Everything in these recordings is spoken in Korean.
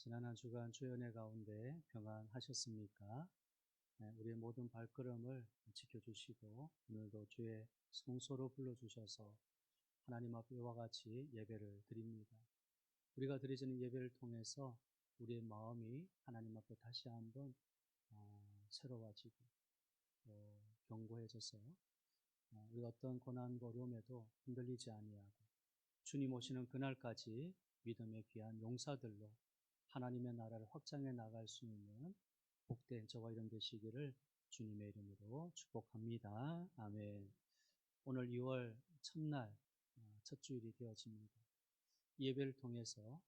지난 한 주간 주의 은혜 가운데 평안하셨습니까? 네, 우리의 모든 발걸음을 지켜주시고 오늘도 주의 성소로 불러주셔서 하나님 앞에 이와 같이 예배를 드립니다. 우리가 드리는 예배를 통해서 우리의 마음이 하나님 앞에 다시 한번 새로워지고 또 견고해져서 우리가 어떤 고난 어려움에도 흔들리지 아니하고 주님 오시는 그날까지 믿음의 귀한 용사들로 하나님의 나라를 확장해 나갈 수 있는 복된 저와 이런 되시기를 주님의 이름으로 축복합니다. 아멘. 오늘 2월 첫날 첫 주일이 되어집니다. 이 예배를 통해서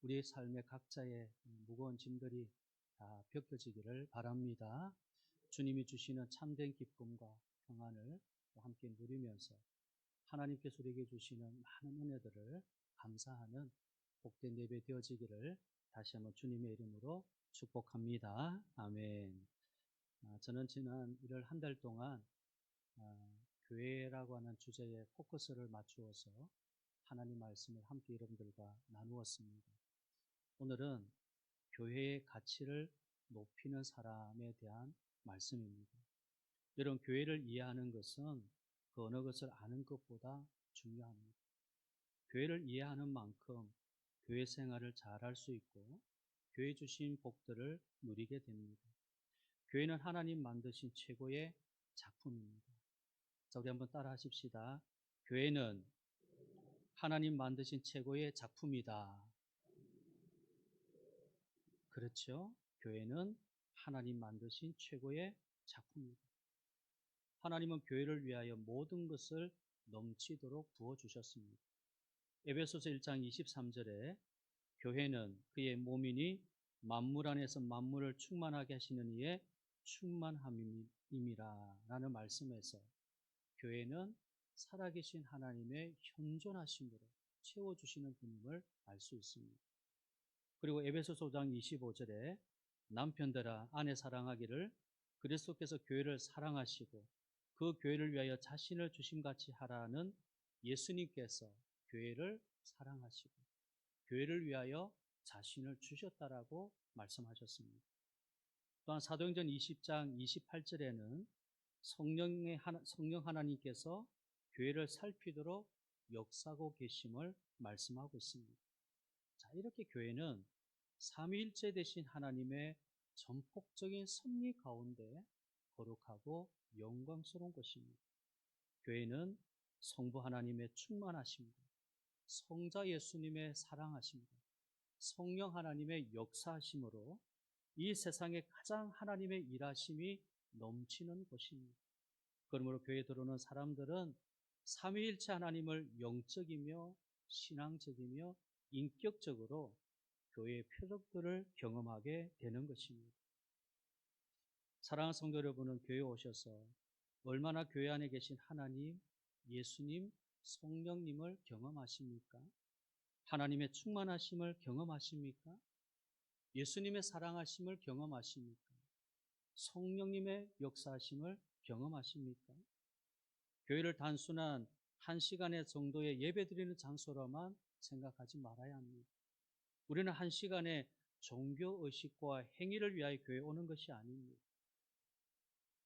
우리의 삶의 각자의 무거운 짐들이 다 벗겨지기를 바랍니다. 주님이 주시는 참된 기쁨과 평안을 함께 누리면서 하나님께서 우리에게 주시는 많은 은혜들을 감사하는 복된 예배 되어지기를 다시 한번 주님의 이름으로 축복합니다. 아멘. 저는 지난 1월 한 달 동안 교회라고 하는 주제에 포커스를 맞추어서 하나님 말씀을 함께 여러분들과 나누었습니다. 오늘은 교회의 가치를 높이는 사람에 대한 말씀입니다. 여러분, 교회를 이해하는 것은 그 어느 것을 아는 것보다 중요합니다. 교회를 이해하는 만큼 교회 생활을 잘할 수 있고 교회 주신 복들을 누리게 됩니다. 교회는 하나님 만드신 최고의 작품입니다. 자, 우리 한번 따라 하십시다. 교회는 하나님 만드신 최고의 작품이다. 그렇죠? 교회는 하나님 만드신 최고의 작품입니다. 하나님은 교회를 위하여 모든 것을 넘치도록 부어주셨습니다. 에베소서 1장 23절에 교회는 그의 몸이니 만물 안에서 만물을 충만하게 하시는 이의 충만함임이라 라는 말씀에서 교회는 살아계신 하나님의 현존하심으로 채워주시는 분임을 알 수 있습니다. 그리고 에베소서 5장 25절에 남편들아 아내 사랑하기를 그리스도께서 교회를 사랑하시고 그 교회를 위하여 자신을 주심같이 하라는 예수님께서 교회를 사랑하시고 교회를 위하여 자신을 주셨다라고 말씀하셨습니다. 또한 사도행전 20장 28절에는 성령 하나님께서 교회를 살피도록 역사하고 계심을 말씀하고 있습니다. 자, 이렇게 교회는 삼위일체 되신 하나님의 전폭적인 섭리 가운데 거룩하고 영광스러운 것입니다. 교회는 성부 하나님의 충만하심과 성자 예수님의 사랑하심과 성령 하나님의 역사하심으로 이 세상에 가장 하나님의 일하심이 넘치는 곳입니다. 그러므로 교회에 들어오는 사람들은 삼위일체 하나님을 영적이며 신앙적이며 인격적으로 교회의 표적들을 경험하게 되는 것입니다. 사랑하는 성도 여러분은 교회에 오셔서 얼마나 교회 안에 계신 하나님, 예수님, 성령님을 경험하십니까? 하나님의 충만하심을 경험하십니까? 예수님의 사랑하심을 경험하십니까? 성령님의 역사하심을 경험하십니까? 교회를 단순한 한 시간의 정도의 예배드리는 장소로만 생각하지 말아야 합니다. 우리는 한 시간의 종교의식과 행위를 위하여 교회에 오는 것이 아닙니다.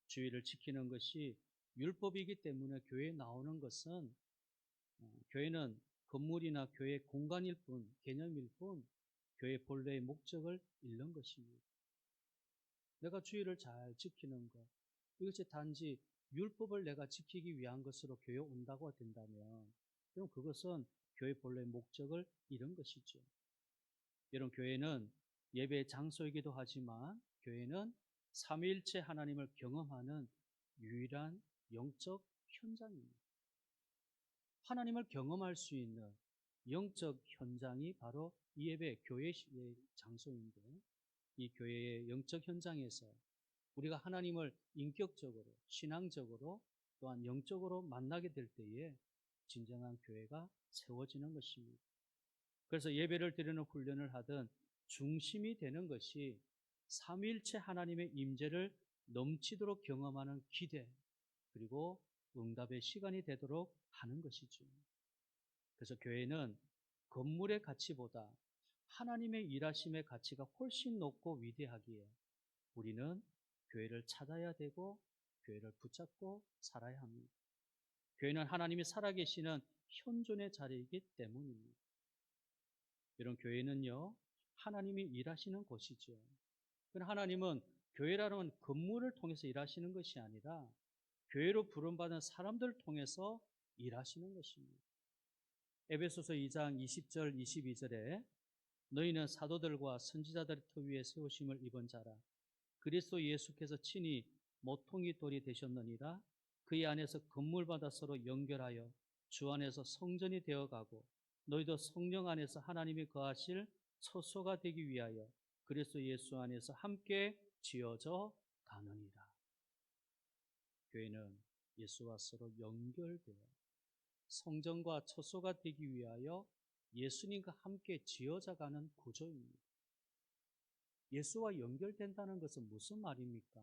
주의를 지키는 것이 율법이기 때문에 교회에 나오는 것은 교회는 건물이나 교회 공간일 뿐, 개념일 뿐, 교회 본래의 목적을 잃는 것입니다. 내가 주의를 잘 지키는 것, 이것이 단지 율법을 내가 지키기 위한 것으로 교회에 온다고 된다면, 그럼 그것은 교회 본래의 목적을 잃은 것이죠. 여러분, 교회는 예배의 장소이기도 하지만 교회는 삼위일체 하나님을 경험하는 유일한 영적 현장입니다. 하나님을 경험할 수 있는 영적 현장이 바로 이 예배, 교회의 장소인데, 이 교회의 영적 현장에서 우리가 하나님을 인격적으로, 신앙적으로, 또한 영적으로 만나게 될 때에 진정한 교회가 세워지는 것입니다. 그래서 예배를 드리는 훈련을 하든 중심이 되는 것이 삼위일체 하나님의 임재를 넘치도록 경험하는 기대, 그리고 응답의 시간이 되도록 하는 것이죠. 그래서 교회는 건물의 가치보다 하나님의 일하심의 가치가 훨씬 높고 위대하기에 우리는 교회를 찾아야 되고 교회를 붙잡고 살아야 합니다. 교회는 하나님이 살아계시는 현존의 자리이기 때문입니다. 이런 교회는요, 하나님이 일하시는 곳이죠. 그러나 하나님은 교회라는 건물을 통해서 일하시는 것이 아니라 교회로 부름받은 사람들을 통해서 일하시는 것입니다. 에베소서 2장 20절 22절에 너희는 사도들과 선지자들의 터 위에 세우심을 입은 자라 그리스도 예수께서 친히 모퉁이 돌이 되셨느니라. 그의 안에서 건물마다 서로 연결하여 주 안에서 성전이 되어가고 너희도 성령 안에서 하나님이 거하실 처소가 되기 위하여 그리스도 예수 안에서 함께 지어져 가느니라. 교회는 예수와 서로 연결되어 성전과 처소가 되기 위하여 예수님과 함께 지어져 가는 구조입니다. 예수와 연결된다는 것은 무슨 말입니까?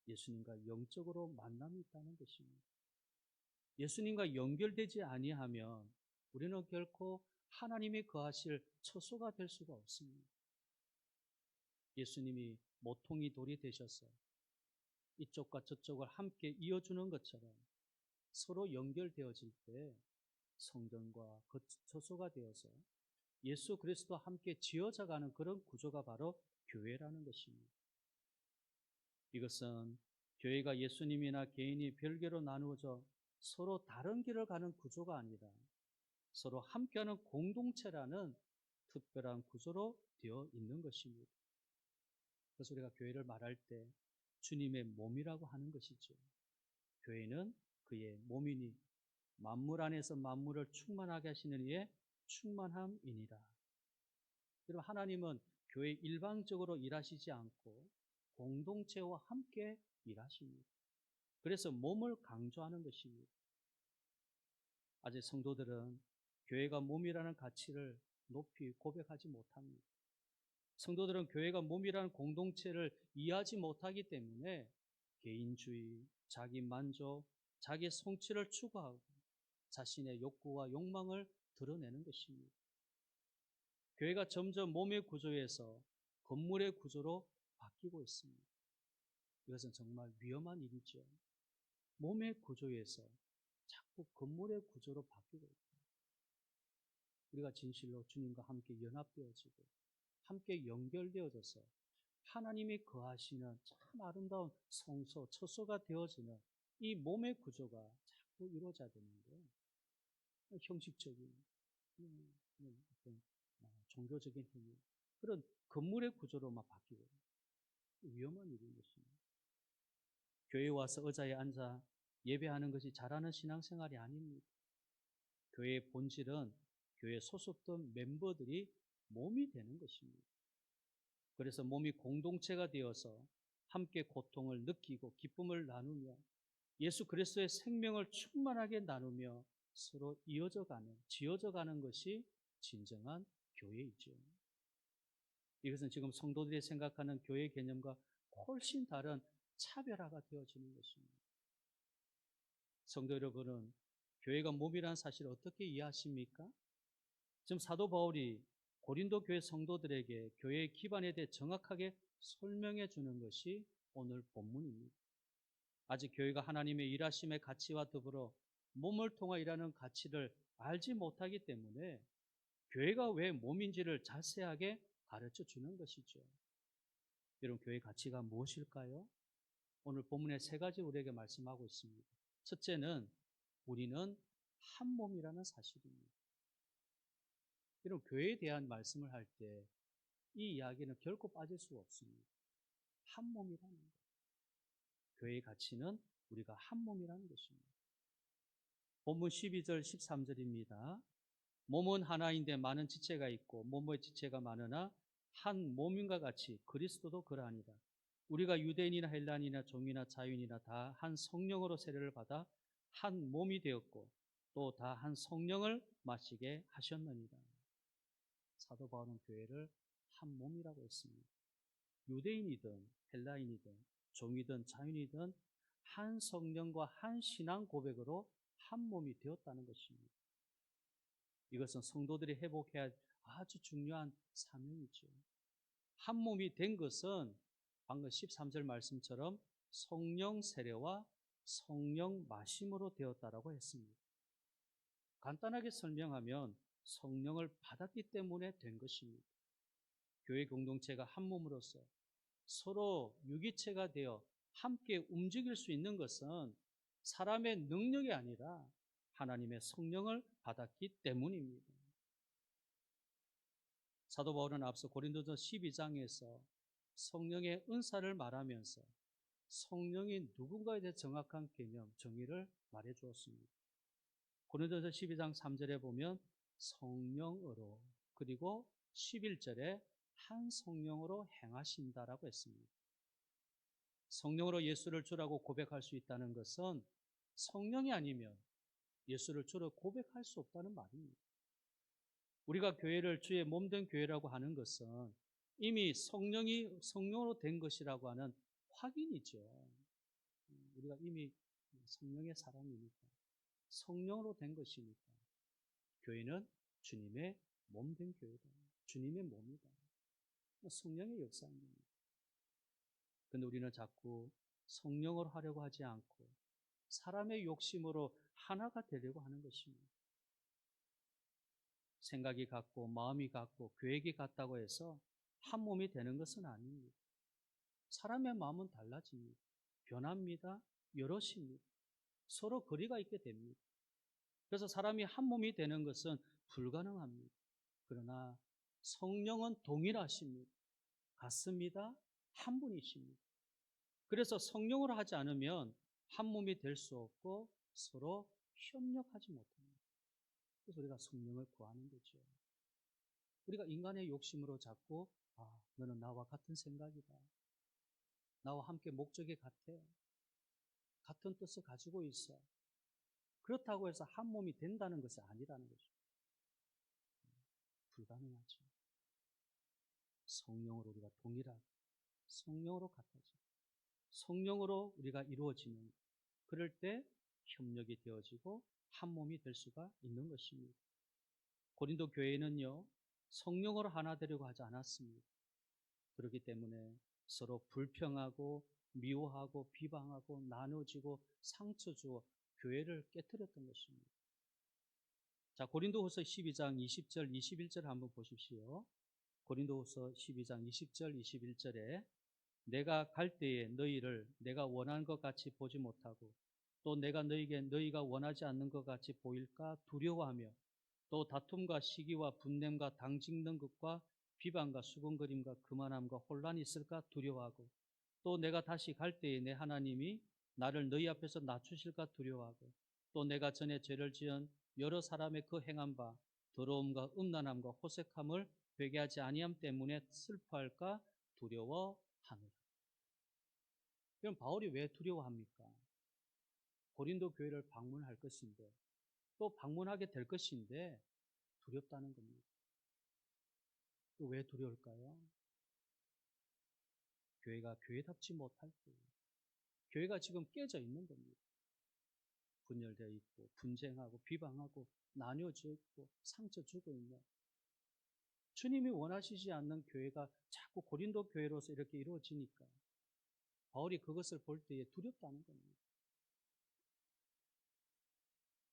예수님과 영적으로 만남이 있다는 것입니다. 예수님과 연결되지 아니하면 우리는 결코 하나님이 거하실 처소가 될 수가 없습니다. 예수님이 모퉁이 돌이 되셔서 이쪽과 저쪽을 함께 이어주는 것처럼 서로 연결되어질 때 성전과 처소가 되어서 예수 그리스도와 함께 지어져가는 그런 구조가 바로 교회라는 것입니다. 이것은 교회가 예수님이나 개인이 별개로 나누어져 서로 다른 길을 가는 구조가 아니라 서로 함께하는 공동체라는 특별한 구조로 되어 있는 것입니다. 그래서 우리가 교회를 말할 때 주님의 몸이라고 하는 것이죠. 교회는 그의 몸이니 만물 안에서 만물을 충만하게 하시는 이의 충만함이니라. 여러분, 하나님은 교회 일방적으로 일하시지 않고 공동체와 함께 일하십니다. 그래서 몸을 강조하는 것입니다. 아직 성도들은 교회가 몸이라는 가치를 높이 고백하지 못합니다. 성도들은 교회가 몸이라는 공동체를 이해하지 못하기 때문에 개인주의, 자기 만족, 자기 성취를 추구하고 자신의 욕구와 욕망을 드러내는 것입니다. 교회가 점점 몸의 구조에서 건물의 구조로 바뀌고 있습니다. 이것은 정말 위험한 일이죠. 몸의 구조에서 자꾸 건물의 구조로 바뀌고 있습니다. 우리가 진실로 주님과 함께 연합되어지고 함께 연결되어져서 하나님이 거하시는 참 아름다운 성소, 처소가 되어지는 이 몸의 구조가 자꾸 이루어져야 되는데 형식적인 어떤 종교적인 행위 그런 건물의 구조로만 바뀌고 위험한 일인 것입니다. 교회에 와서 의자에 앉아 예배하는 것이 잘하는 신앙생활이 아닙니다. 교회의 본질은 교회 소속된 멤버들이 몸이 되는 것입니다. 그래서 몸이 공동체가 되어서 함께 고통을 느끼고 기쁨을 나누며 예수 그리스도의 생명을 충만하게 나누며 서로 이어져가는, 지어져가는 것이 진정한 교회이죠. 이것은 지금 성도들이 생각하는 교회 개념과 훨씬 다른 차별화가 되어지는 것입니다. 성도 여러분은 교회가 몸이라는 사실을 어떻게 이해하십니까? 지금 사도 바울이 고린도 교회 성도들에게 교회의 기반에 대해 정확하게 설명해 주는 것이 오늘 본문입니다. 아직 교회가 하나님의 일하심의 가치와 더불어 몸을 통해 일하는 가치를 알지 못하기 때문에 교회가 왜 몸인지를 자세하게 가르쳐 주는 것이죠. 여러분, 교회의 가치가 무엇일까요? 오늘 본문에 세 가지 우리에게 말씀하고 있습니다. 첫째는 우리는 한 몸이라는 사실입니다. 여러분, 교회에 대한 말씀을 할 때 이 이야기는 결코 빠질 수가 없습니다. 한 몸이라는 것. 교회의 가치는 우리가 한 몸이라는 것입니다. 본문 12절 13절입니다. 몸은 하나인데 많은 지체가 있고 몸의 지체가 많으나 한 몸인과 같이 그리스도도 그러하니라. 우리가 유대인이나 헬라인이나 종이나 자유인이나 다 한 성령으로 세례를 받아 한 몸이 되었고 또 다 한 성령을 마시게 하셨느니라. 사도 바울은 교회를 한 몸이라고 했습니다. 유대인이든 헬라인이든 종이든 자유인이든 한 성령과 한 신앙 고백으로 한 몸이 되었다는 것입니다. 이것은 성도들이 회복해야 할 아주 중요한 사명이죠. 한 몸이 된 것은 방금 13절 말씀처럼 성령 세례와 성령 마심으로 되었다라고 했습니다. 간단하게 설명하면 성령을 받았기 때문에 된 것입니다. 교회 공동체가 한 몸으로서 서로 유기체가 되어 함께 움직일 수 있는 것은 사람의 능력이 아니라 하나님의 성령을 받았기 때문입니다. 사도 바울은 앞서 고린도서 12장에서 성령의 은사를 말하면서 성령이 누군가에 대해 정확한 개념, 정의를 말해 주었습니다. 고린도서 12장 3절에 보면 성령으로, 그리고 11절에 한 성령으로 행하신다라고 했습니다. 성령으로 예수를 주라고 고백할 수 있다는 것은 성령이 아니면 예수를 주로 고백할 수 없다는 말입니다. 우리가 교회를 주의 몸된 교회라고 하는 것은 이미 성령으로 된 것이라고 하는 확인이죠. 우리가 이미 성령의 사람이니까, 성령으로 된 것이니까 교회는 주님의 몸된 교회다. 주님의 몸이다. 성령의 역사입니다. 그런데 우리는 자꾸 성령으로 하려고 하지 않고 사람의 욕심으로 하나가 되려고 하는 것입니다. 생각이 같고 마음이 같고 계획이 같다고 해서 한 몸이 되는 것은 아닙니다. 사람의 마음은 달라집니다. 변합니다. 여럿입니다. 서로 거리가 있게 됩니다. 그래서 사람이 한 몸이 되는 것은 불가능합니다. 그러나 성령은 동일하십니다. 같습니다. 한 분이십니다. 그래서 성령으로 하지 않으면 한 몸이 될 수 없고 서로 협력하지 못합니다. 그래서 우리가 성령을 구하는 거죠. 우리가 인간의 욕심으로 자꾸 너는 나와 같은 생각이다. 나와 함께 목적이 같아. 같은 뜻을 가지고 있어. 그렇다고 해서 한 몸이 된다는 것이 아니라는 거죠. 불가능하죠. 성령으로 우리가 동일하고 성령으로 같아져. 성령으로 우리가 이루어지는, 그럴 때 협력이 되어지고 한 몸이 될 수가 있는 것입니다. 고린도 교회는요, 성령으로 하나 되려고 하지 않았습니다. 그렇기 때문에 서로 불평하고 미워하고 비방하고 나눠지고 상처 주어 교회를 깨뜨렸던 것입니다. 자, 고린도후서 12장 20절 21절 한번 보십시오. 고린도후서 12장 20절 21절에 내가 갈 때에 너희를 내가 원하는 것 같이 보지 못하고 또 내가 너희에게 너희가 원하지 않는 것 같이 보일까 두려워하며 또 다툼과 시기와 분냄과 당짓는 것과 비방과 수군거림과 교만함과 혼란이 있을까 두려워하고 또 내가 다시 갈 때에 내 하나님이 나를 너희 앞에서 낮추실까 두려워하고 또 내가 전에 죄를 지은 여러 사람의 그 행한 바 더러움과 음란함과 호색함을 회개하지 아니함 때문에 슬퍼할까 두려워하노라. 그럼 바울이 왜 두려워합니까? 고린도 교회를 방문할 것인데 또 방문하게 될 것인데 두렵다는 겁니다. 또 왜 두려울까요? 교회가 교회답지 못할 때, 교회가 지금 깨져 있는 겁니다. 분열되어 있고 분쟁하고 비방하고 나뉘어져 있고 상처 주고 있는, 주님이 원하시지 않는 교회가 자꾸 고린도 교회로서 이렇게 이루어지니까 바울이 그것을 볼 때에 두렵다는 겁니다.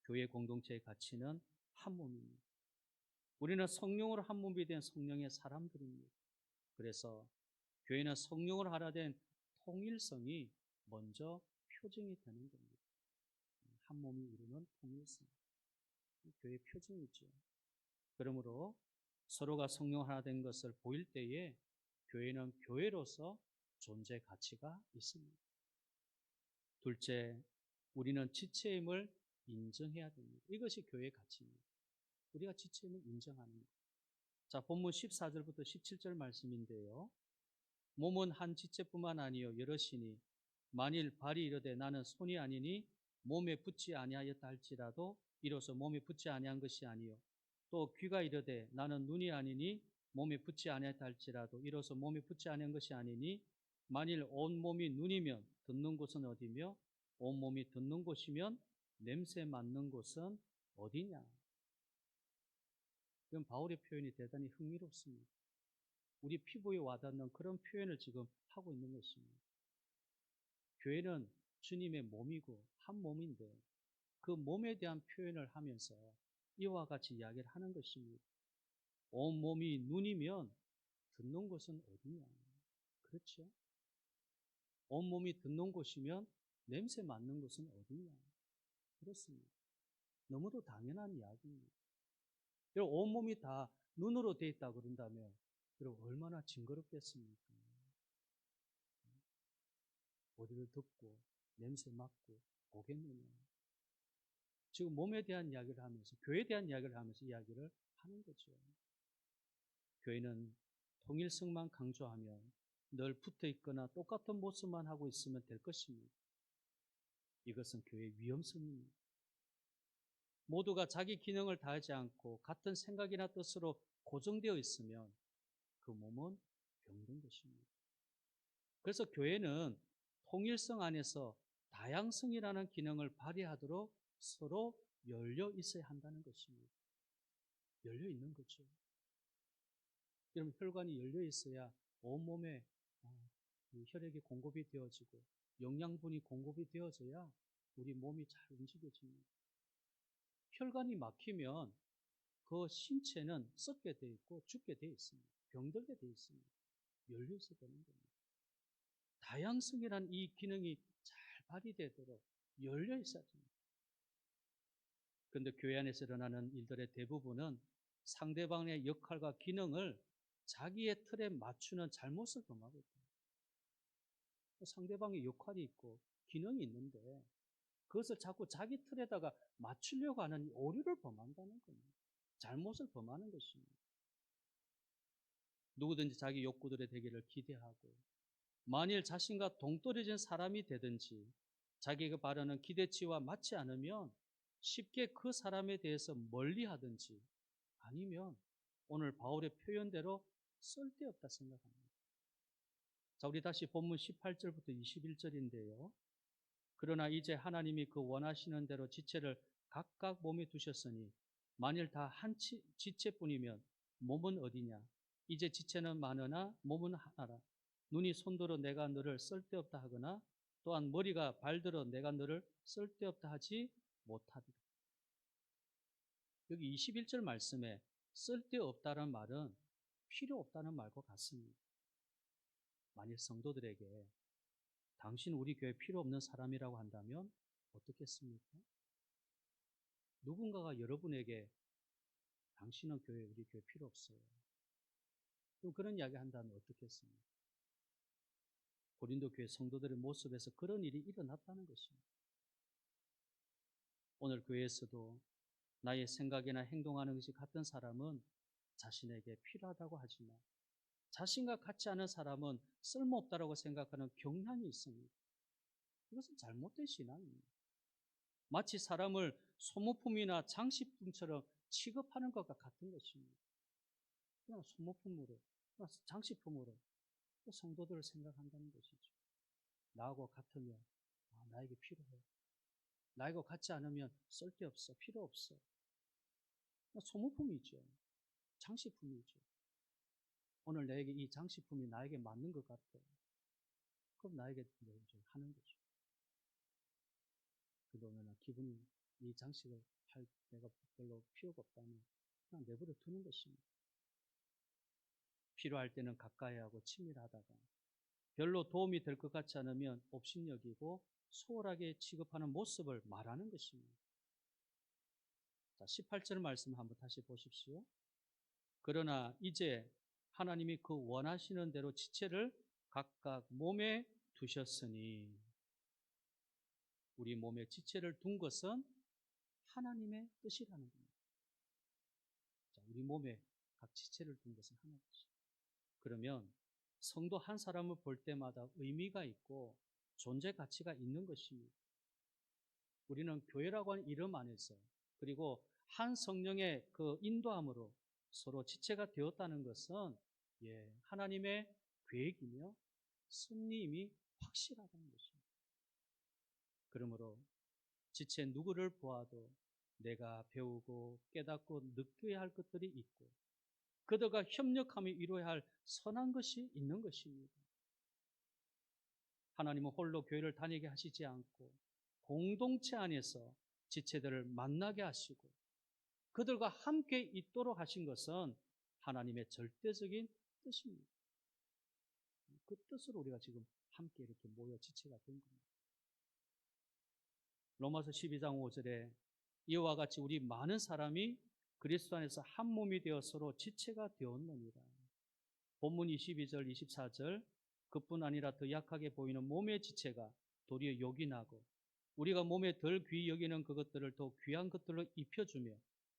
교회 공동체의 가치는 한 몸입니다. 우리는 성령으로 한 몸이 된 성령의 사람들입니다. 그래서 교회는 성령으로 하나 된 통일성이 먼저 표징이 되는 겁니다. 한 몸이 이루는 통일성. 교회의 표징이죠. 그러므로 서로가 성령 하나 된 것을 보일 때에 교회는 교회로서 존재 가치가 있습니다. 둘째, 우리는 지체임을 인정해야 됩니다. 이것이 교회의 가치입니다. 우리가 지체임을 인정하는 것. 자, 본문 14절부터 17절 말씀인데요. 몸은 한 지체뿐만 아니요 여럿이니 만일 발이 이르되 나는 손이 아니니 몸에 붙지 아니하였다 할지라도 이로써 몸에 붙지 아니한 것이 아니요 또 귀가 이르되 나는 눈이 아니니 몸에 붙지 아니하였다 할지라도 이로써 몸에 붙지 아니한 것이 아니니 만일 온 몸이 눈이면 듣는 곳은 어디며 온 몸이 듣는 곳이면 냄새 맡는 곳은 어디냐. 이런 바울의 표현이 대단히 흥미롭습니다. 우리 피부에 와닿는 그런 표현을 지금 하고 있는 것입니다. 교회는 주님의 몸이고 한 몸인데 그 몸에 대한 표현을 하면서 이와 같이 이야기를 하는 것입니다. 온 몸이 눈이면 듣는 곳은 어디냐? 그렇죠? 온 몸이 듣는 곳이면 냄새 맡는 곳은 어디냐? 그렇습니다. 너무도 당연한 이야기입니다. 여러분, 온몸이 다 눈으로 되어 있다 그런다면 여러분 얼마나 징그럽겠습니까? 어디를 듣고 냄새 맡고 보겠느냐? 지금 몸에 대한 이야기를 하면서 교회에 대한 이야기를 하면서 이야기를 하는 거죠. 교회는 통일성만 강조하면 늘 붙어 있거나 똑같은 모습만 하고 있으면 될 것입니다. 이것은 교회의 위험성입니다. 모두가 자기 기능을 다하지 않고 같은 생각이나 뜻으로 고정되어 있으면 그 몸은 병든 것입니다. 그래서 교회는 통일성 안에서 다양성이라는 기능을 발휘하도록 서로 열려 있어야 한다는 것입니다. 열려 있는 거죠. 여러분, 혈관이 열려 있어야 온몸에 혈액이 공급이 되어지고 영양분이 공급이 되어져야 우리 몸이 잘 움직여집니다. 혈관이 막히면 그 신체는 썩게 되어 있고 죽게 되어 있습니다. 병들게 되어 있습니다. 열려 있어야 되는 겁니다. 다양성이란 이 기능이 잘 발휘되도록 열려 있어야 됩니다. 그런데 교회 안에서 일어나는 일들의 대부분은 상대방의 역할과 기능을 자기의 틀에 맞추는 잘못을 범하고 있다. 상대방의 역할이 있고 기능이 있는데 그것을 자꾸 자기 틀에다가 맞추려고 하는 오류를 범한다는 겁니다. 잘못을 범하는 것입니다. 누구든지 자기 욕구들의 되기를 기대하고 만일 자신과 동떨어진 사람이 되든지 자기가 바라는 기대치와 맞지 않으면 쉽게 그 사람에 대해서 멀리하든지 아니면 오늘 바울의 표현대로 쓸데없다 생각합니다. 자, 우리 다시 본문 18절부터 21절인데요. 그러나 이제 하나님이 그 원하시는 대로 지체를 각각 몸에 두셨으니 만일 다 한 지체뿐이면 몸은 어디냐? 이제 지체는 많으나 몸은 하나라. 눈이 손들어 내가 너를 쓸데없다 하거나 또한 머리가 발들어 내가 너를 쓸데없다 하지 못하리라. 여기 21절 말씀에 쓸데없다는 말은 필요 없다는 말과 같습니다. 만일 성도들에게 당신 우리 교회 필요 없는 사람이라고 한다면 어떻겠습니까? 누군가가 여러분에게 당신은 우리 교회 필요 없어요. 그럼 그런 이야기 한다면 어떻겠습니까? 고린도 교회 성도들의 모습에서 그런 일이 일어났다는 것입니다. 오늘 교회에서도 나의 생각이나 행동하는 것이 같은 사람은 자신에게 필요하다고 하지만 자신과 같지 않은 사람은 쓸모없다고 생각하는 경향이 있습니다. 이것은 잘못된 신앙입니다. 마치 사람을 소모품이나 장식품처럼 취급하는 것과 같은 것입니다. 그냥 소모품으로, 그냥 장식품으로 성도들을 생각한다는 것이죠. 나하고 같으면 나에게 필요해. 나하고 같지 않으면 쓸데없어, 필요 없어. 소모품이죠. 장식품이죠. 오늘 나에게 이 장식품이 나에게 맞는 것 같아. 그럼 나에게 하는 거죠. 그러면 기분이 이 장식을 할 내가 별로 필요가 없다면 그냥 내버려 두는 것입니다. 필요할 때는 가까이 하고 친밀하다가 별로 도움이 될 것 같지 않으면 업신여기고 소홀하게 취급하는 모습을 말하는 것입니다. 자, 18절 말씀 한번 다시 보십시오. 그러나 이제 하나님이 그 원하시는 대로 지체를 각각 몸에 두셨으니 우리 몸에 지체를 둔 것은 하나님의 뜻이라는 겁니다. 자, 우리 몸에 각 지체를 둔 것은 하나님의 뜻입니다. 그러면 성도 한 사람을 볼 때마다 의미가 있고 존재 가치가 있는 것입니다. 우리는 교회라고 하는 이름 안에서 그리고 한 성령의 그 인도함으로 서로 지체가 되었다는 것은 하나님의 계획이며 섭리임이 확실하다는 것입니다. 그러므로 지체 누구를 보아도 내가 배우고 깨닫고 느껴야 할 것들이 있고 그들과 협력하며 이루어야 할 선한 것이 있는 것입니다. 하나님은 홀로 교회를 다니게 하시지 않고 공동체 안에서 지체들을 만나게 하시고 그들과 함께 있도록 하신 것은 하나님의 절대적인 뜻입니다. 그 뜻으로 우리가 지금 함께 이렇게 모여 지체가 된 겁니다. 로마서 12장 5절에 이와 같이 우리 많은 사람이 그리스도 안에서 한 몸이 되어 서로 지체가 되었느니라. 본문 22절 24절 그뿐 아니라 더 약하게 보이는 몸의 지체가 도리어 요긴하고 우리가 몸에 덜 귀히 여기는 그것들을 더 귀한 것들로 입혀주며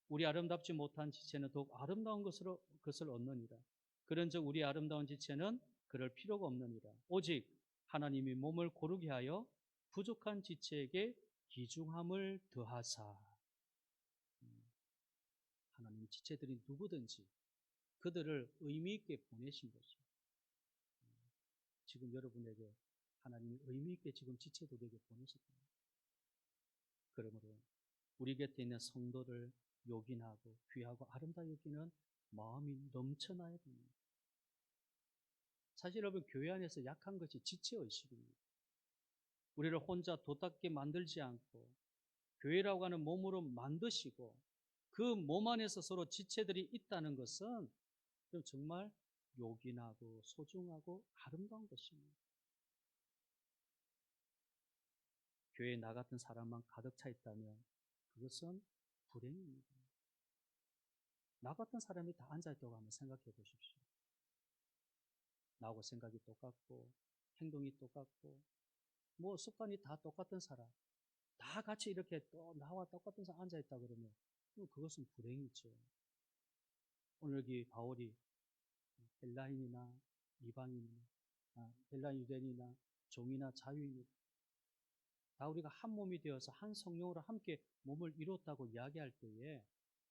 우리 아름답지 못한 지체는 더욱 아름다운 것을 얻느니라. 그런즉 우리 아름다운 지체는 그럴 필요가 없느니라. 오직 하나님이 몸을 고르게 하여 부족한 지체에게 귀중함을 더하사. 하나님 지체들이 누구든지 그들을 의미 있게 보내신 거죠. 지금 여러분에게 하나님이 의미 있게 지금 지체들에게 보내셨습니다. 그러므로 우리 곁에 있는 성도를 요긴하고 귀하고 아름다워 여기는 마음이 넘쳐나야 됩니다. 사실 여러분 교회 안에서 약한 것이 지체의식입니다. 우리를 혼자 도닦게 만들지 않고 교회라고 하는 몸으로 만드시고 그 몸 안에서 서로 지체들이 있다는 것은 정말 요긴하고 소중하고 아름다운 것입니다. 교회에 나 같은 사람만 가득 차 있다면 그것은 불행입니다. 나 같은 사람이 다 앉아있다고 한번 생각해 보십시오. 나하고 생각이 똑같고 행동이 똑같고 뭐 습관이 다 똑같은 사람 다 같이 이렇게 또 나와 똑같은 사람 앉아있다 그러면 그것은 불행이죠. 오늘 여기 바울이 헬라인이나 이방인이나 헬라인 유대인이나 종이나 자유인이나 다 우리가 한 몸이 되어서 한 성령으로 함께 몸을 이뤘다고 이야기할 때에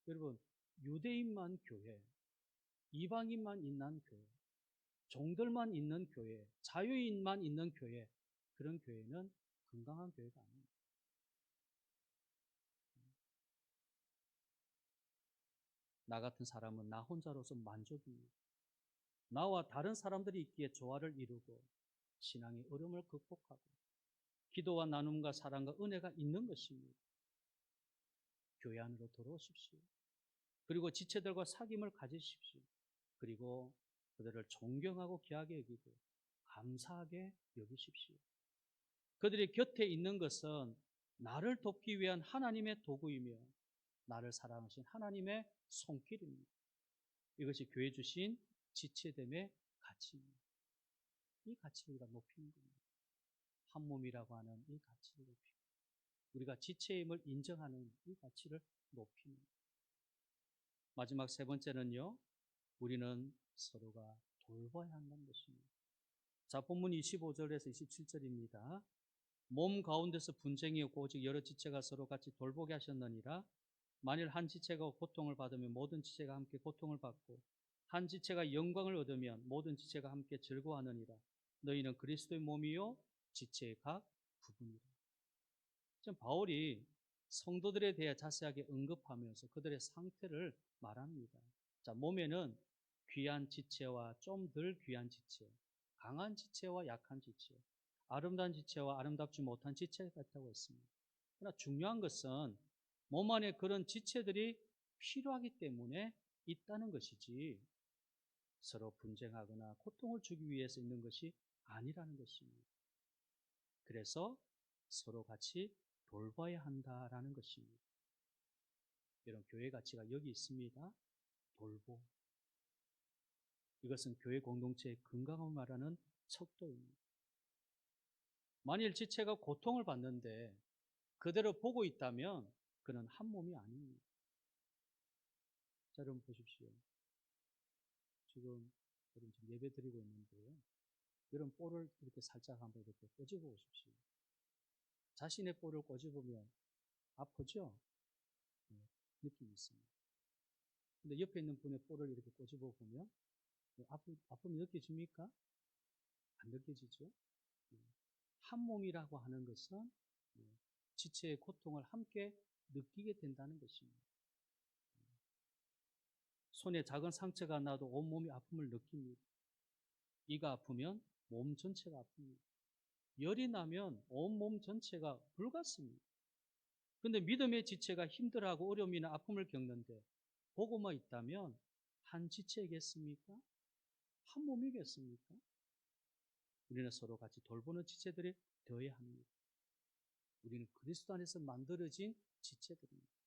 여러분 유대인만 교회, 이방인만 있는 교회, 종들만 있는 교회, 자유인만 있는 교회 그런 교회는 건강한 교회가 아닙니다. 나 같은 사람은 나 혼자로서 만족입니다. 나와 다른 사람들이 있기에 조화를 이루고 신앙의 어려움을 극복하고 기도와 나눔과 사랑과 은혜가 있는 것입니다. 교회 안으로 들어오십시오. 그리고 지체들과 사귐을 가지십시오. 그리고 그들을 존경하고 귀하게 여기고 감사하게 여기십시오. 그들이 곁에 있는 것은 나를 돕기 위한 하나님의 도구이며 나를 사랑하신 하나님의 손길입니다. 이것이 교회 주신 지체됨의 가치입니다. 이 가치를 우리가 높이는 겁니다. 한 몸이라고 하는 이 가치를 높이고 우리가 지체임을 인정하는 이 가치를 높이는 겁니다. 마지막 세 번째는요. 우리는 서로가 돌봐야 한다는 것입니다. 자, 본문 25절에서 27절입니다. 몸 가운데서 분쟁이 없고 오직 여러 지체가 서로 같이 돌보게 하셨느니라. 만일 한 지체가 고통을 받으면 모든 지체가 함께 고통을 받고 한 지체가 영광을 얻으면 모든 지체가 함께 즐거워하느니라. 너희는 그리스도의 몸이요 지체의 각 부분이라. 지금 바울이 성도들에 대해 자세하게 언급하면서 그들의 상태를 말합니다. 자, 몸에는 귀한 지체와 좀 덜 귀한 지체, 강한 지체와 약한 지체, 아름다운 지체와 아름답지 못한 지체가 있다고 했습니다. 그러나 중요한 것은 몸 안에 그런 지체들이 필요하기 때문에 있다는 것이지 서로 분쟁하거나 고통을 주기 위해서 있는 것이 아니라는 것입니다. 그래서 서로 같이 돌봐야 한다라는 것입니다. 여러분 교회 가치가 여기 있습니다. 돌보. 이것은 교회 공동체의 건강함을 말하는 척도입니다. 만일 지체가 고통을 받는데 그대로 보고 있다면 그는 한 몸이 아닙니다. 자, 여러분 보십시오. 지금 예배 드리고 있는데요. 여러분 볼을 이렇게 살짝 한번 이렇게 꼬집어 보십시오. 자신의 볼을 꼬집으면 아프죠? 네, 느낌이 있습니다. 근데 옆에 있는 분의 볼을 이렇게 꼬집어 보면 아픔이 느껴집니까? 안 느껴지죠? 한 몸이라고 하는 것은 지체의 고통을 함께 느끼게 된다는 것입니다. 손에 작은 상처가 나도 온몸이 아픔을 느낍니다. 이가 아프면 몸 전체가 아픕니다. 열이 나면 온몸 전체가 불같습니다. 근데 믿음의 지체가 힘들어하고 어려움이나 아픔을 겪는데 보고만 있다면 한 지체겠습니까? 한 몸이겠습니까? 우리는 서로 같이 돌보는 지체들이 되어야 합니다. 우리는 그리스도 안에서 만들어진 지체들입니다.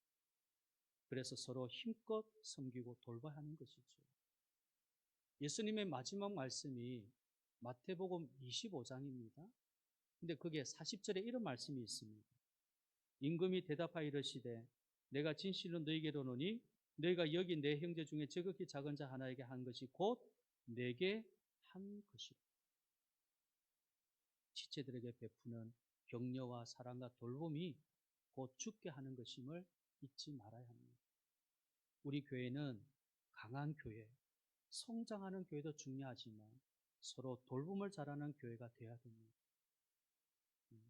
그래서 서로 힘껏 섬기고 돌봐야 하는 것이죠. 예수님의 마지막 말씀이 마태복음 25장입니다. 근데 그게 40절에 이런 말씀이 있습니다. 임금이 대답하여 이르시되 내가 진실로 너희에게로 오노니 너희가 여기 내 형제 중에 지극히 작은 자 하나에게 한 것이 곧 내게 한 것이라. 지체들에게 베푸는 격려와 사랑과 돌봄이 곧 죽게 하는 것임을 잊지 말아야 합니다. 우리 교회는 강한 교회, 성장하는 교회도 중요하지만 서로 돌봄을 잘하는 교회가 되어야 됩니다.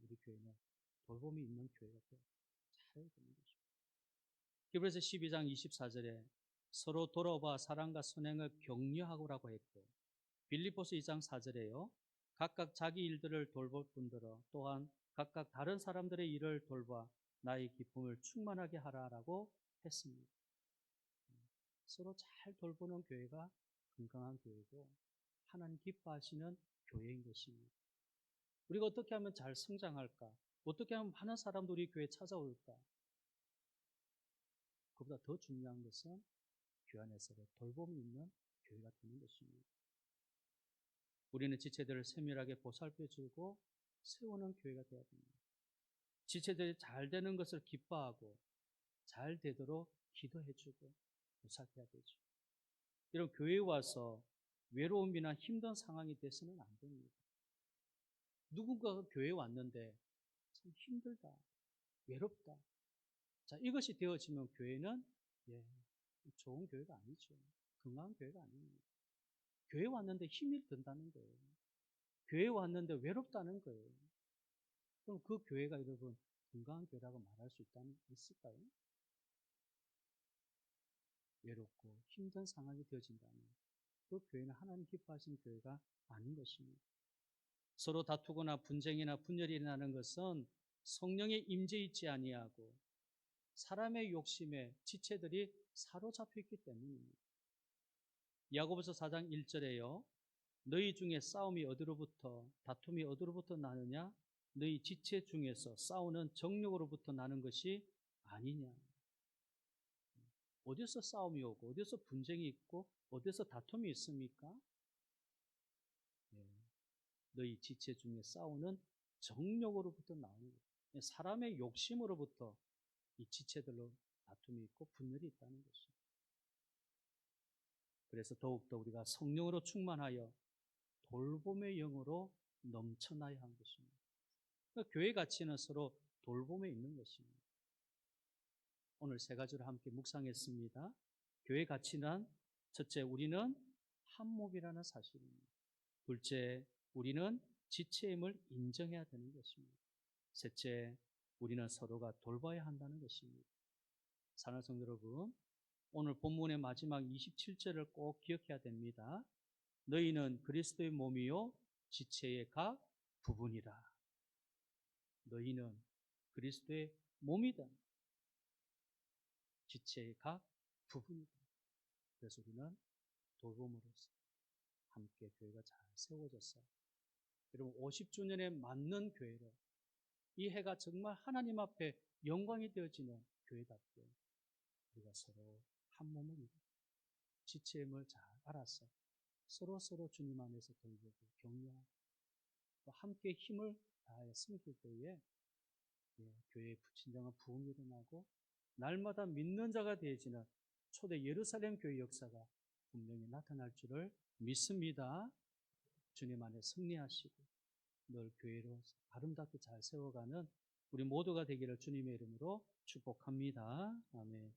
우리 교회는 돌봄이 있는 교회가 되어야 되는 것입니다. 히브리서 12장 24절에 서로 돌아봐 사랑과 선행을 격려하고라고 했고, 빌립보서 2장 4절에요. 각각 자기 일들을 돌볼 뿐더러 또한 각각 다른 사람들의 일을 돌봐 나의 기쁨을 충만하게 하라라고 했습니다. 서로 잘 돌보는 교회가 건강한 교회고 하나님 기뻐하시는 교회인 것입니다. 우리가 어떻게 하면 잘 성장할까? 어떻게 하면 많은 사람들이 우리 교회에 찾아올까? 그보다 더 중요한 것은 교회 안에서 돌봄이 있는 교회가 되는 것입니다. 우리는 지체들을 세밀하게 보살펴주고 세우는 교회가 되어야 됩니다. 지체들이 잘 되는 것을 기뻐하고 잘 되도록 기도해주고 보살펴야 되죠. 이런 교회에 와서 외로움이나 힘든 상황이 돼서는 안 됩니다. 누군가가 교회에 왔는데 참 힘들다, 외롭다. 자, 이것이 되어지면 교회는 좋은 교회가 아니죠. 건강한 교회가 아닙니다. 교회 왔는데 힘이 든다는 거예요. 교회 왔는데 외롭다는 거예요. 그럼 그 교회가 여러분 건강한 교회라고 말할 수 있을까요? 외롭고 힘든 상황이 되어진다면 그 교회는 하나님 기뻐하시는 교회가 아닌 것입니다. 서로 다투거나 분쟁이나 분열이 일어나는 것은 성령의 임재에 있지 아니하고 사람의 욕심에 지체들이 사로잡혀 있기 때문입니다. 야고보서 4장 1절에요. 너희 중에 싸움이 어디로부터 다툼이 어디로부터 나느냐? 너희 지체 중에서 싸우는 정욕으로부터 나는 것이 아니냐? 어디서 싸움이 오고 어디서 분쟁이 있고 어디서 다툼이 있습니까? 너희 지체 중에 싸우는 정욕으로부터 나오는 거예요. 사람의 욕심으로부터 이 지체들로 다툼이 있고 분열이 있다는 것입니다. 그래서 더욱더 우리가 성령으로 충만하여 돌봄의 영으로 넘쳐나야 하는 것입니다. 그러니까 교회 가치는 서로 돌봄에 있는 것입니다. 오늘 세 가지로 함께 묵상했습니다. 교회 가치는 첫째, 우리는 한 몸이라는 사실입니다. 둘째, 우리는 지체임을 인정해야 되는 것입니다. 셋째, 우리는 서로가 돌봐야 한다는 것입니다. 사랑하는 성도 여러분, 오늘 본문의 마지막 27절을 꼭 기억해야 됩니다. 너희는 그리스도의 몸이요 지체의 각 부분이라. 너희는 그리스도의 몸이다. 지체의 각 부분이다. 그래서 우리는 돌봄으로서 함께 교회가 잘 세워졌어요. 여러분 50주년에 맞는 교회로 이 해가 정말 하나님 앞에 영광이 되어지는 교회답게 우리가 서로 한 몸을 이루고 지체임을 잘 알아서 서로 주님 안에서 돌보고 격려하고 또 함께 힘을 다하여 섬길 때에 교회에 진정한 부흥이 일어나고 날마다 믿는 자가 되어지는 초대 예루살렘 교회 역사가 분명히 나타날 줄을 믿습니다. 주님 안에 승리하시고 늘 교회로 아름답게 잘 세워가는 우리 모두가 되기를 주님의 이름으로 축복합니다. 아멘.